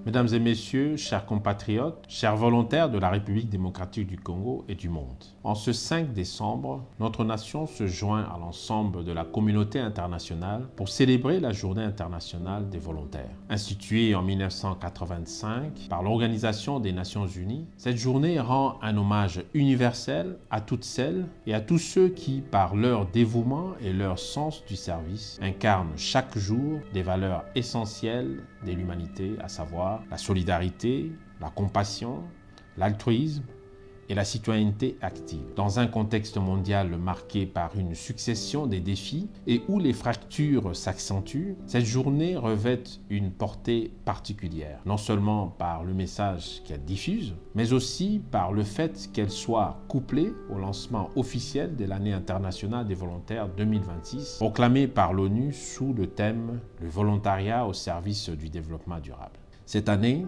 Mesdames et messieurs, chers compatriotes, chers volontaires de la République démocratique du Congo et du monde. En ce 5 décembre, notre nation se joint à l'ensemble de la communauté internationale pour célébrer la Journée internationale des volontaires. Instituée en 1985 par l'Organisation des Nations Unies, cette journée rend un hommage universel à toutes celles et à tous ceux qui, par leur dévouement et leur sens du service, incarnent chaque jour des valeurs essentielles de l'humanité, à savoir la solidarité, la compassion, l'altruisme et la citoyenneté active. Dans un contexte mondial marqué par une succession de défis et où les fractures s'accentuent, cette journée revêt une portée particulière, non seulement par le message qu'elle diffuse, mais aussi par le fait qu'elle soit couplée au lancement officiel de l'année internationale des volontaires 2026, proclamée par l'ONU sous le thème « Le volontariat au service du développement durable ». Cette année,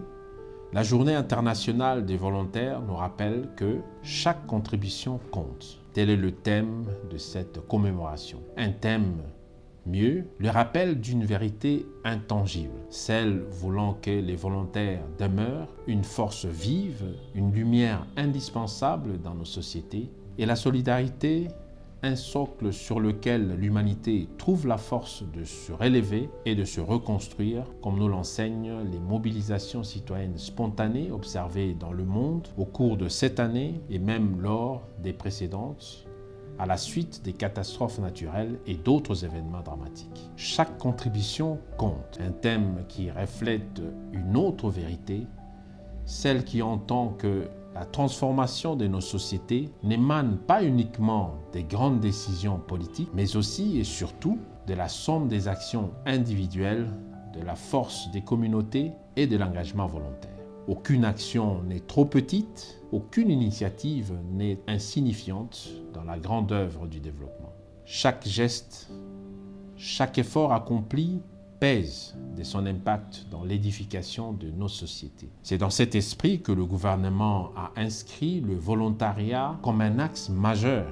la Journée internationale des volontaires nous rappelle que chaque contribution compte. Tel est le thème de cette commémoration. Un thème mieux, le rappel d'une vérité intangible, celle voulant que les volontaires demeurent une force vive, une lumière indispensable dans nos sociétés, et la solidarité, un socle sur lequel l'humanité trouve la force de se relever et de se reconstruire, comme nous l'enseignent les mobilisations citoyennes spontanées observées dans le monde au cours de cette année et même lors des précédentes, à la suite des catastrophes naturelles et d'autres événements dramatiques. Chaque contribution compte, un thème qui reflète une autre vérité, celle qui entend que la transformation de nos sociétés n'émane pas uniquement des grandes décisions politiques, mais aussi et surtout de la somme des actions individuelles, de la force des communautés et de l'engagement volontaire. Aucune action n'est trop petite, aucune initiative n'est insignifiante dans la grande œuvre du développement. Chaque geste, chaque effort accompli pèse de son impact dans l'édification de nos sociétés. C'est dans cet esprit que le gouvernement a inscrit le volontariat comme un axe majeur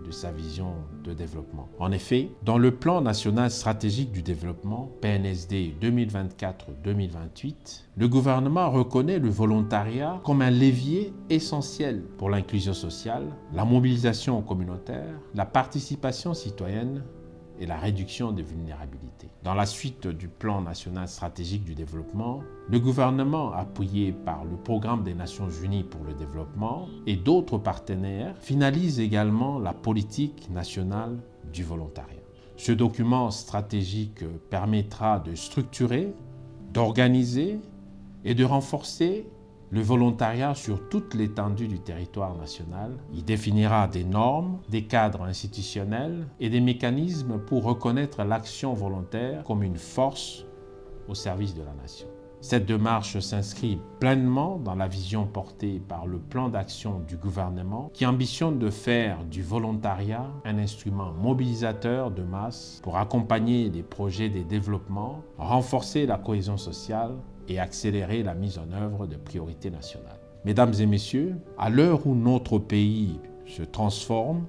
de sa vision de développement. En effet, dans le plan national stratégique du développement, PNSD 2024-2028, le gouvernement reconnaît le volontariat comme un levier essentiel pour l'inclusion sociale, la mobilisation communautaire, la participation citoyenne et la réduction des vulnérabilités. Dans la suite du plan national stratégique du développement, le gouvernement, appuyé par le Programme des Nations Unies pour le développement et d'autres partenaires, finalise également la politique nationale du volontariat. Ce document stratégique permettra de structurer, d'organiser et de renforcer le volontariat sur toute l'étendue du territoire national. Il définira des normes, des cadres institutionnels et des mécanismes pour reconnaître l'action volontaire comme une force au service de la nation. Cette démarche s'inscrit pleinement dans la vision portée par le plan d'action du gouvernement qui ambitionne de faire du volontariat un instrument mobilisateur de masse pour accompagner les projets de développement, renforcer la cohésion sociale et accélérer la mise en œuvre de priorités nationales. Mesdames et messieurs, à l'heure où notre pays se transforme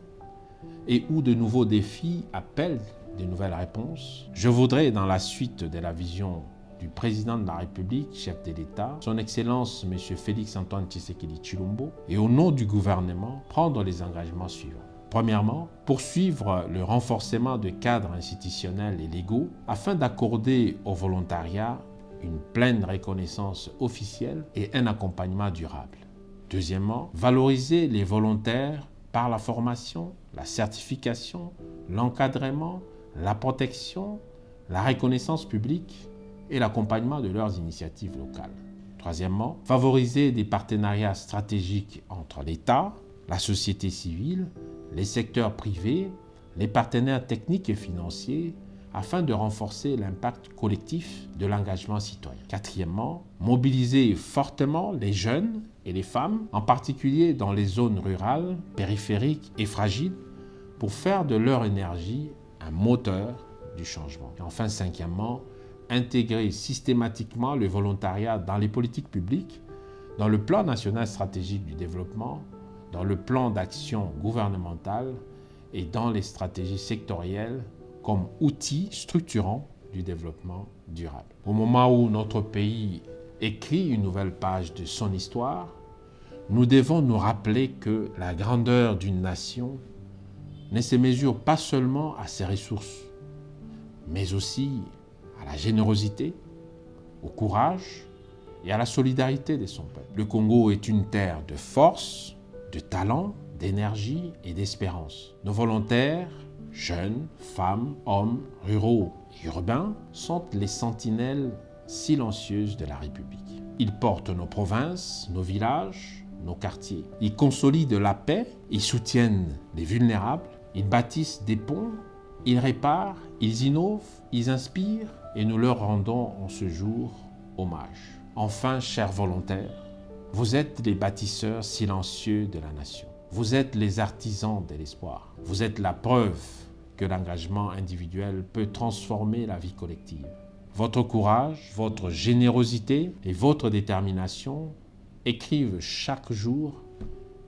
et où de nouveaux défis appellent de nouvelles réponses, je voudrais, dans la suite de la vision du président de la République, chef de l'État, son Excellence M. Félix-Antoine Tshisekedi Tshilombo, et au nom du gouvernement, prendre les engagements suivants. Premièrement, poursuivre le renforcement de cadres institutionnels et légaux afin d'accorder au volontariat une pleine reconnaissance officielle et un accompagnement durable. Deuxièmement, valoriser les volontaires par la formation, la certification, l'encadrement, la protection, la reconnaissance publique et l'accompagnement de leurs initiatives locales. Troisièmement, favoriser des partenariats stratégiques entre l'État, la société civile, les secteurs privés, les partenaires techniques et financiers, afin de renforcer l'impact collectif de l'engagement citoyen. Quatrièmement, mobiliser fortement les jeunes et les femmes, en particulier dans les zones rurales, périphériques et fragiles, pour faire de leur énergie un moteur du changement. Et enfin, cinquièmement, intégrer systématiquement le volontariat dans les politiques publiques, dans le plan national stratégique du développement, dans le plan d'action gouvernemental et dans les stratégies sectorielles comme outil structurant du développement durable. Au moment où notre pays écrit une nouvelle page de son histoire, nous devons nous rappeler que la grandeur d'une nation ne se mesure pas seulement à ses ressources, mais aussi à la générosité, au courage et à la solidarité de son peuple. Le Congo est une terre de force, de talent, d'énergie et d'espérance. Nos volontaires, jeunes, femmes, hommes, ruraux et urbains, sont les sentinelles silencieuses de la République. Ils portent nos provinces, nos villages, nos quartiers. Ils consolident la paix, ils soutiennent les vulnérables, ils bâtissent des ponts, ils réparent, ils innovent, ils inspirent et nous leur rendons en ce jour hommage. Enfin, chers volontaires, vous êtes les bâtisseurs silencieux de la nation. Vous êtes les artisans de l'espoir. Vous êtes la preuve que l'engagement individuel peut transformer la vie collective. Votre courage, votre générosité et votre détermination écrivent chaque jour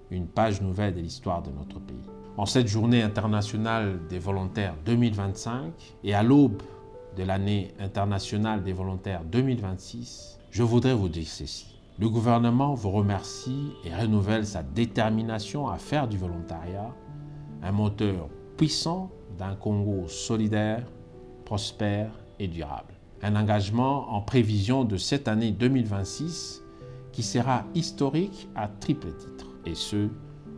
une page nouvelle de l'histoire de notre pays. En cette journée internationale des volontaires 2025 et à l'aube de l'année internationale des volontaires 2026, je voudrais vous dire ceci. Le gouvernement vous remercie et renouvelle sa détermination à faire du volontariat un moteur puissant d'un Congo solidaire, prospère et durable. Un engagement en prévision de cette année 2026 qui sera historique à triple titre, et ce,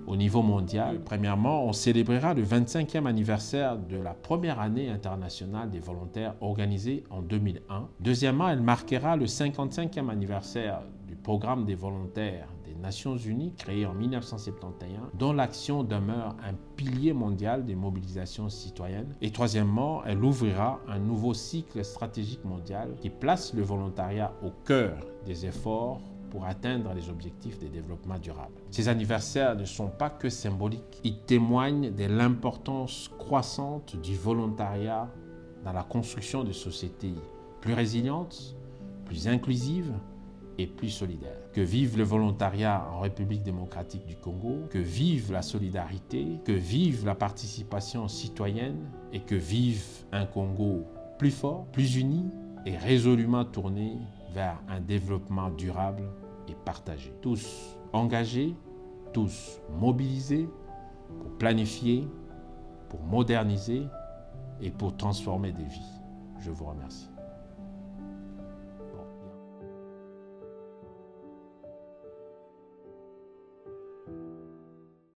au niveau mondial. Premièrement, on célébrera le 25e anniversaire de la première année internationale des volontaires organisée en 2001. Deuxièmement, elle marquera le 55e anniversaire du programme des volontaires des Nations Unies créé en 1971, dont l'action demeure un pilier mondial des mobilisations citoyennes. Et troisièmement, elle ouvrira un nouveau cycle stratégique mondial qui place le volontariat au cœur des efforts pour atteindre les objectifs de développement durable. Ces anniversaires ne sont pas que symboliques, ils témoignent de l'importance croissante du volontariat dans la construction de sociétés plus résilientes, plus inclusives et plus solidaires. Que vive le volontariat en République démocratique du Congo, que vive la solidarité, que vive la participation citoyenne et que vive un Congo plus fort, plus uni et résolument tourné vers un développement durable et partagé. Tous engagés, tous mobilisés pour planifier, pour moderniser et pour transformer des vies. Je vous remercie.